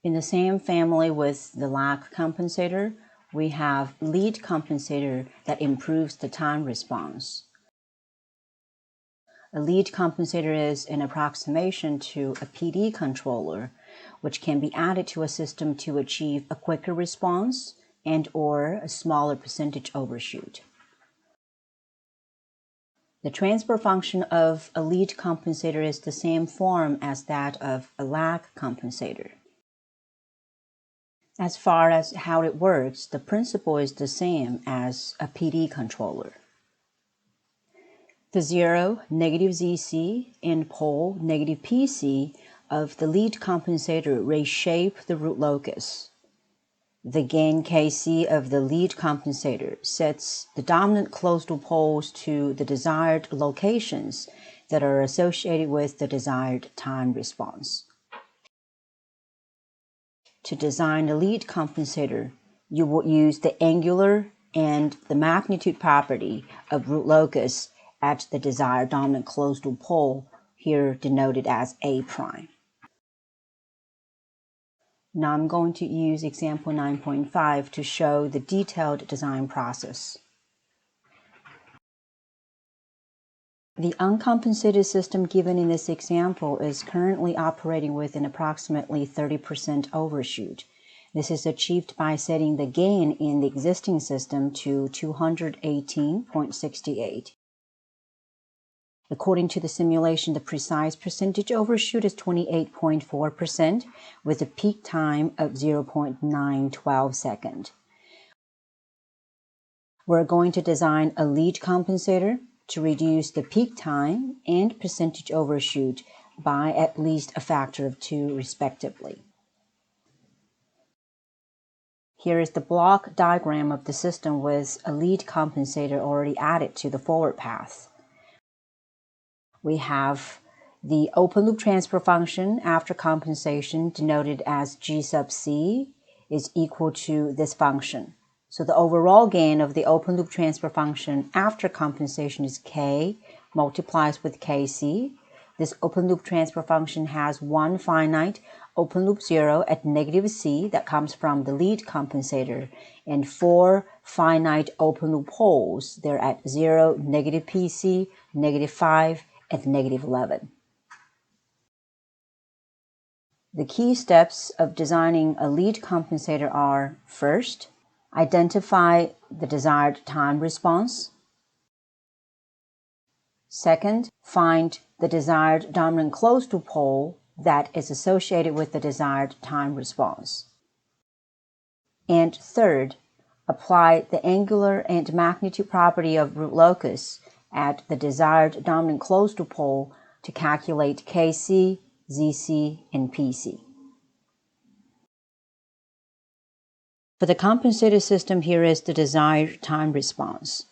In the same family with the lag compensator, we have lead compensator that improves the time response. A lead compensator is an approximation to a PD controller, which can be added to a system to achieve a quicker response and/or a smaller percentage overshoot. The transfer function of a lead compensator is the same form as that of a lag compensator. As far as how it works, the principle is the same as a PD controller. The 0, negative ZC, and pole, negative PC, of the lead compensator reshape the root locus. The gain Kc of the lead compensator sets the dominant closed-loop poles to the desired locations that are associated with the desired time response. To design a lead compensator, you will use the angular and the magnitude property of root locus at the desired dominant closed-loop pole, here denoted as A prime. Now I'm going to use example 9.5 to show the detailed design process. The uncompensated system given in this example is currently operating with an approximately 30% overshoot. This is achieved by setting the gain in the existing system to 218.68. According to the simulation, the precise percentage overshoot is 28.4% with a peak time of 0.912 seconds. We're going to design a lead compensator to reduce the peak time and percentage overshoot by at least a factor of 2 respectively. Here is the block diagram of the system with a lead compensator already added to the forward path. We have the open loop transfer function after compensation, denoted as G sub C, is equal to this function. So the overall gain of the open loop transfer function after compensation is K multiplies with Kc. This open loop transfer function has one finite open loop 0 at negative C that comes from the lead compensator, and 4 finite open loop poles. They're at 0, negative PC, negative 5, and negative 11. The key steps of designing a lead compensator are: first, identify the desired time response. Second, find the desired dominant closed-loop pole that is associated with the desired time response. And third, apply the angular and magnitude property of root locus at the desired dominant closed-loop pole to calculate Kc, Zc, and Pc. For the compensated system, here is the desired time response.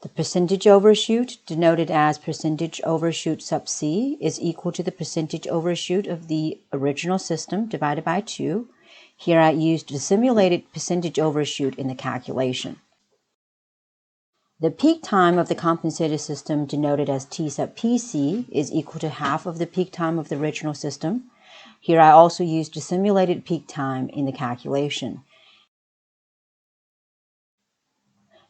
The percentage overshoot, denoted as percentage overshoot sub C, is equal to the percentage overshoot of the original system divided by 2. Here I used the simulated percentage overshoot in the calculation. The peak time of the compensated system, denoted as T sub Pc, is equal to half of the peak time of the original system. Here I also used the simulated peak time in the calculation.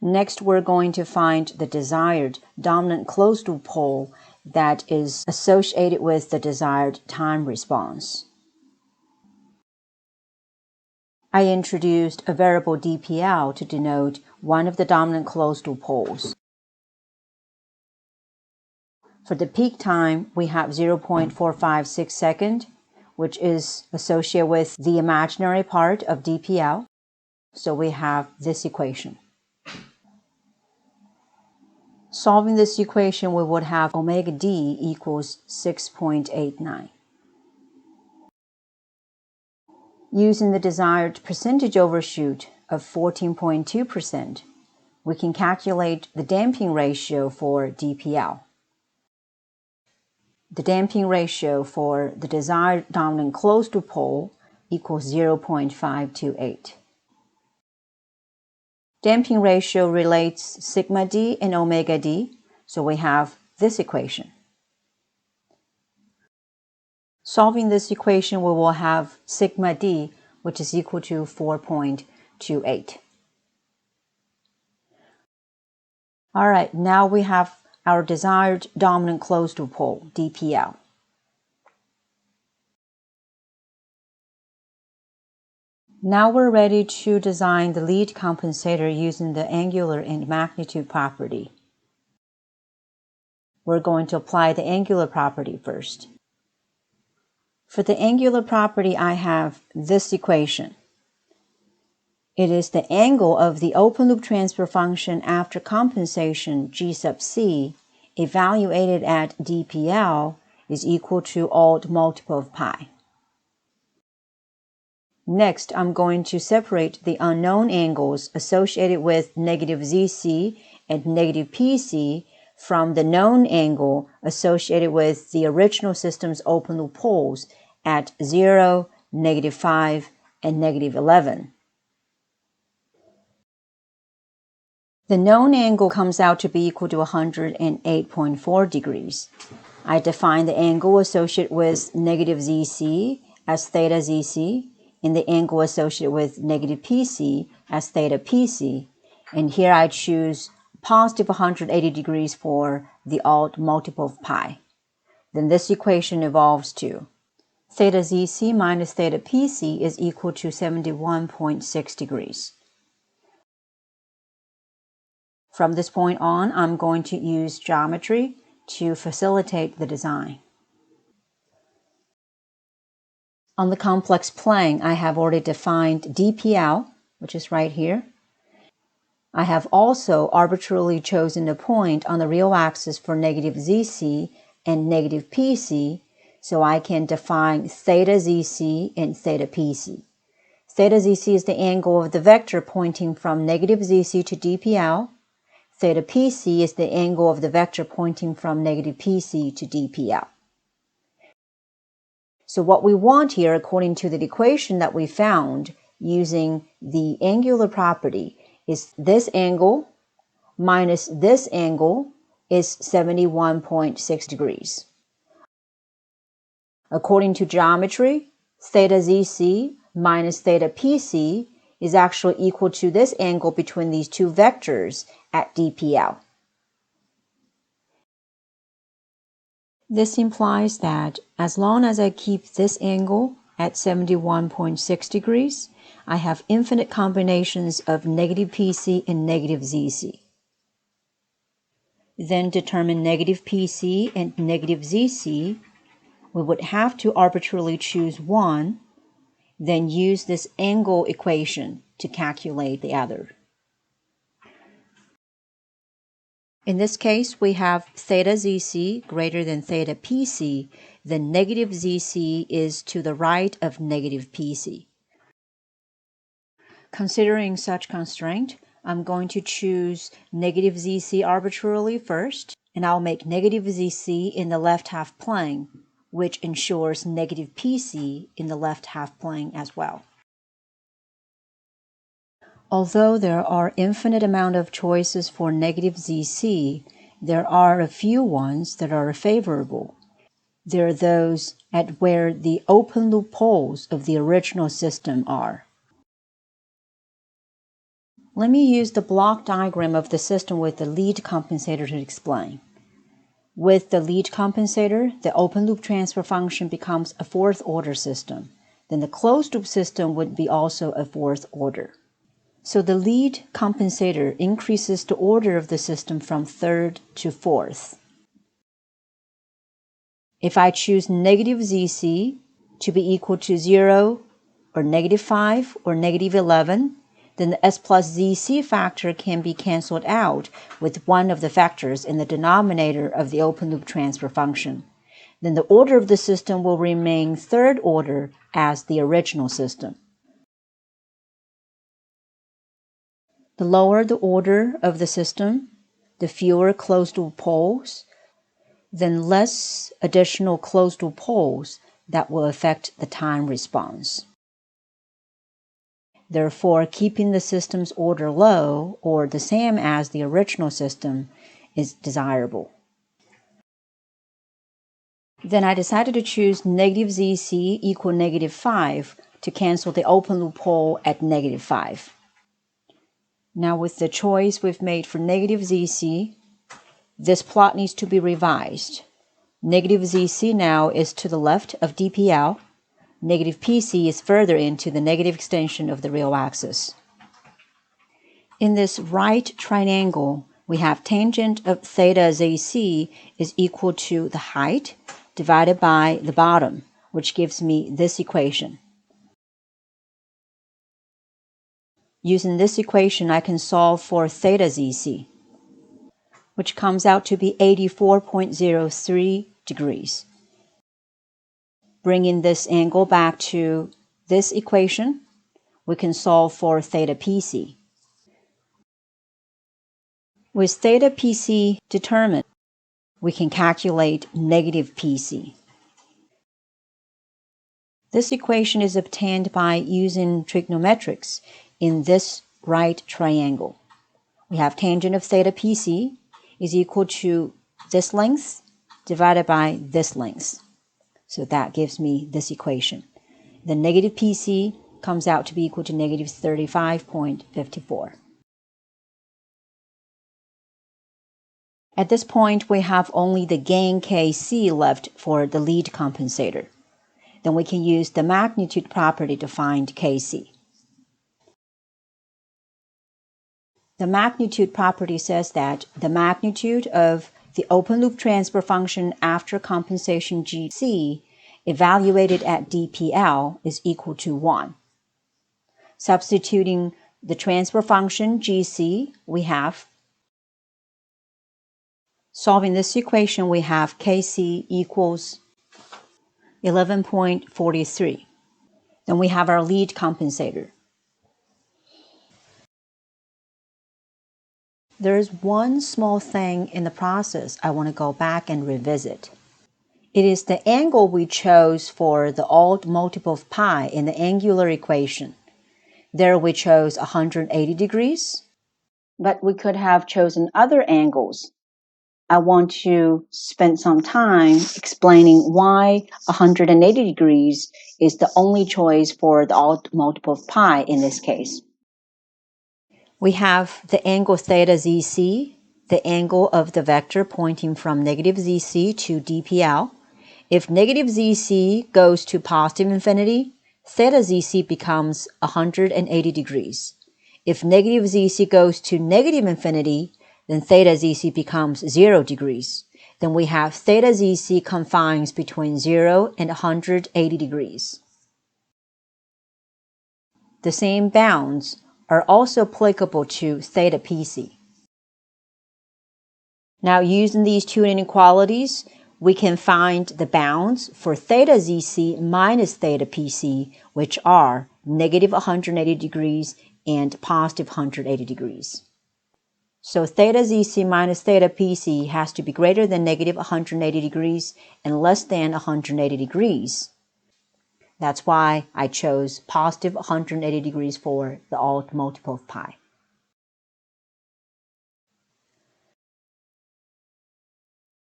Next, we're going to find the desired dominant closed-loop pole that is associated with the desired time response. I introduced a variable dPl to denote one of the dominant closed-loop poles. For the peak time, we have 0.456 seconds, which is associated with the imaginary part of dPl. So we have this equation. Solving this equation, we would have omega d equals 6.89. Using the desired percentage overshoot of 14.2%, we can calculate the damping ratio for dPl. The damping ratio for the desired dominant closed-loop pole equals 0.528. Damping ratio relates sigma d and omega d, so we have this equation. Solving this equation, we will have sigma d which is equal to 4.28. All right, now we have our desired dominant closed-loop pole, DPL. Now we're ready to design the lead compensator using the angular and magnitude property. We're going to apply the angular property first. For the angular property, I have this equation. It is the angle of the open loop transfer function after compensation G sub C evaluated at DPL is equal to odd multiple of pi. Next, I'm going to separate the unknown angles associated with negative ZC and negative PC from the known angle associated with the original system's open loop poles at 0, -5, and -11. The known angle comes out to be equal to 108.4 degrees. I define the angle associated with negative ZC as theta ZC, and the angle associated with negative PC as theta PC. And here I choose positive 180 degrees for the odd multiple of pi. Then this equation evolves to theta ZC minus theta PC is equal to 71.6 degrees. From this point on, I'm going to use geometry to facilitate the design. On the complex plane, I have already defined DPL, which is right here. I have also arbitrarily chosen a point on the real axis for negative ZC and negative PC, so I can define theta ZC and theta PC. Theta ZC is the angle of the vector pointing from negative ZC to DPL. Theta PC is the angle of the vector pointing from negative PC to DPL. So what we want here, according to the equation that we found using the angular property, is this angle minus this angle is 71.6 degrees. According to geometry, theta ZC minus theta PC is actually equal to this angle between these two vectors at DPL. This implies that as long as I keep this angle at 71.6 degrees, I have infinite combinations of negative PC and negative ZC. Then determine negative PC and negative ZC. We would have to arbitrarily choose one, then use this angle equation to calculate the other. In this case, we have theta ZC greater than theta PC, then negative ZC is to the right of negative PC. Considering such constraint, I'm going to choose negative ZC arbitrarily first, and I'll make negative ZC in the left half plane, which ensures negative PC in the left half plane as well. Although there are infinite amount of choices for negative ZC, there are a few ones that are favorable. There are those at where the open loop poles of the original system are. Let me use the block diagram of the system with the lead compensator to explain. With the lead compensator, the open loop transfer function becomes a fourth order system. Then the closed loop system would be also a fourth order. So the lead compensator increases the order of the system from third to fourth. If I choose negative ZC to be equal to 0 or -5 or -11, then the S plus ZC factor can be canceled out with one of the factors in the denominator of the open loop transfer function. Then the order of the system will remain third order as the original system. The lower the order of the system, the fewer closed-loop poles, then less additional closed-loop poles that will affect the time response. Therefore, keeping the system's order low or the same as the original system is desirable. Then I decided to choose negative ZC equal -5 to cancel the open loop pole at -5. Now with the choice we've made for negative ZC, this plot needs to be revised. Negative ZC now is to the left of DPL. Negative PC is further into the negative extension of the real axis. In this right triangle, we have tangent of theta ZC is equal to the height divided by the bottom, which gives me this equation. Using this equation, I can solve for theta ZC, which comes out to be 84.03 degrees. Bringing this angle back to this equation, we can solve for theta PC. With theta PC determined, we can calculate negative PC. This equation is obtained by using trigonometrics in this right triangle. We have tangent of theta PC is equal to this length divided by this length. So that gives me this equation. The negative PC comes out to be equal to negative 35.54. At this point, we have only the gain Kc left for the lead compensator. Then we can use the magnitude property to find Kc. The magnitude property says that the magnitude of the open loop transfer function after compensation Gc evaluated at DPL is equal to 1. Substituting the transfer function Gc, we have, solving this equation, we have Kc equals 11.43. Then we have our lead compensator. There is one small thing in the process I want to go back and revisit. It is the angle we chose for the odd multiple of pi in the angular equation. There we chose 180 degrees, but we could have chosen other angles. I want to spend some time explaining why 180 degrees is the only choice for the odd multiple of pi in this case. We have the angle theta ZC, the angle of the vector pointing from negative ZC to DPL. If negative ZC goes to positive infinity, theta ZC becomes 180 degrees. If negative ZC goes to negative infinity, then theta ZC becomes 0 degrees. Then we have theta ZC confines between 0 and 180 degrees. The same bounds are also applicable to theta PC. Now, using these two inequalities, we can find the bounds for theta ZC minus theta PC, which are negative 180 degrees and positive 180 degrees. So theta ZC minus theta PC has to be greater than negative 180 degrees and less than 180 degrees. That's why I chose positive 180 degrees for the odd multiple of pi.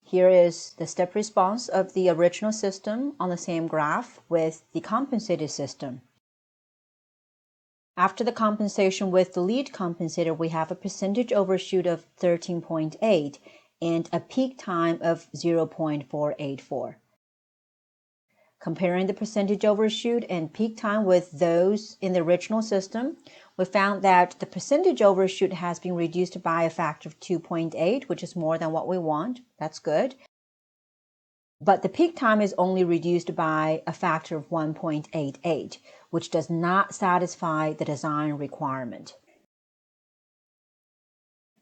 Here is the step response of the original system on the same graph with the compensated system. After the compensation with the lead compensator, we have a percentage overshoot of 13.8 and a peak time of 0.484. Comparing the percentage overshoot and peak time with those in the original system, we found that the percentage overshoot has been reduced by a factor of 2.8, which is more than what we want. That's good. But the peak time is only reduced by a factor of 1.88, which does not satisfy the design requirement.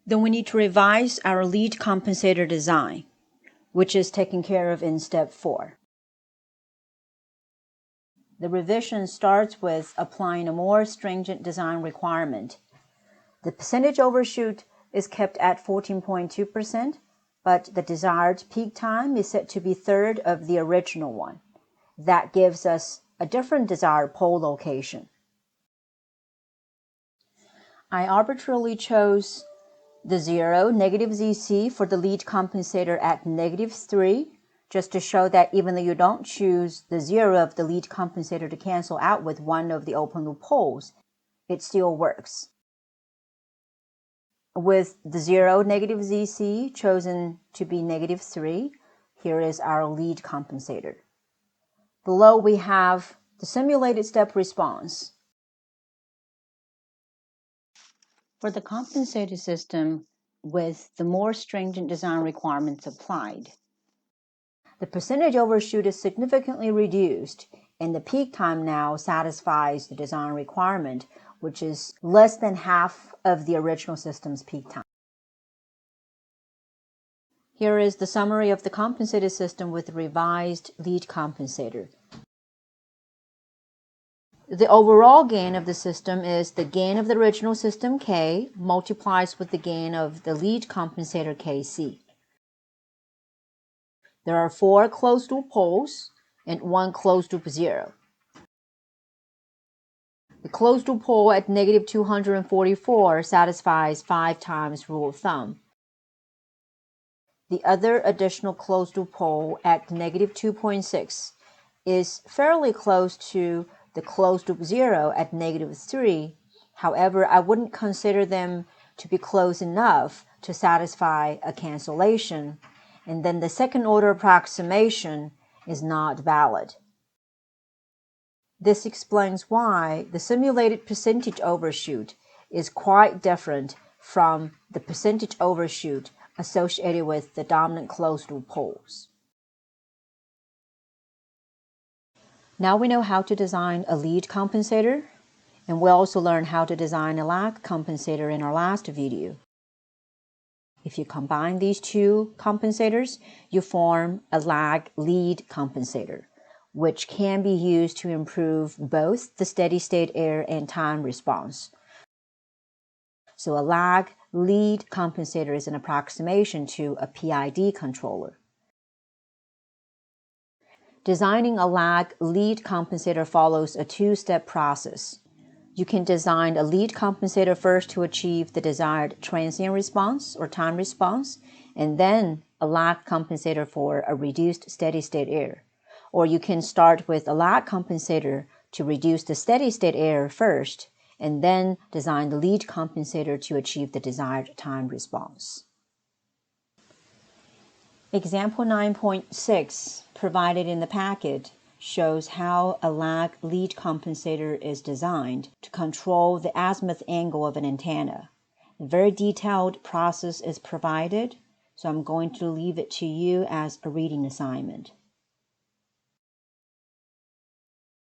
Then we need to revise our lead compensator design, which is taken care of in step 4. The revision starts with applying a more stringent design requirement. The percentage overshoot is kept at 14.2%, but the desired peak time is set to be third of the original one. That gives us a different desired pole location. I arbitrarily chose the 0, negative ZC for the lead compensator at negative 3, just to show that even though you don't choose the 0 of the lead compensator to cancel out with one of the open loop poles, it still works. With the 0 negative ZC chosen to be -3, here is our lead compensator. Below we have the simulated step response. For the compensated system with the more stringent design requirements applied, the percentage overshoot is significantly reduced, and the peak time now satisfies the design requirement, which is less than half of the original system's peak time. Here is the summary of the compensated system with the revised lead compensator. The overall gain of the system is the gain of the original system K multiplies with the gain of the lead compensator Kc. There are 4 closed loop poles and 1 closed loop 0. The closed loop pole at -244 satisfies 5 times rule of thumb. The other additional closed loop pole at -2.6 is fairly close to the closed loop 0 at -3. However, I wouldn't consider them to be close enough to satisfy a cancellation, and then the second order approximation is not valid. This explains why the simulated percentage overshoot is quite different from the percentage overshoot associated with the dominant closed loop poles. Now we know how to design a lead compensator, and we also learned how to design a lag compensator in our last video. If you combine these two compensators, you form a lag lead compensator, which can be used to improve both the steady-state error and time response. So a lag lead compensator is an approximation to a PID controller. Designing a lag lead compensator follows a two-step process. You can design a lead compensator first to achieve the desired transient response or time response, and then a lag compensator for a reduced steady-state error. Or you can start with a lag compensator to reduce the steady-state error first, and then design the lead compensator to achieve the desired time response. Example 9.6 provided in the packet shows how a lag lead compensator is designed to control the azimuth angle of an antenna. A very detailed process is provided, so I'm going to leave it to you as a reading assignment.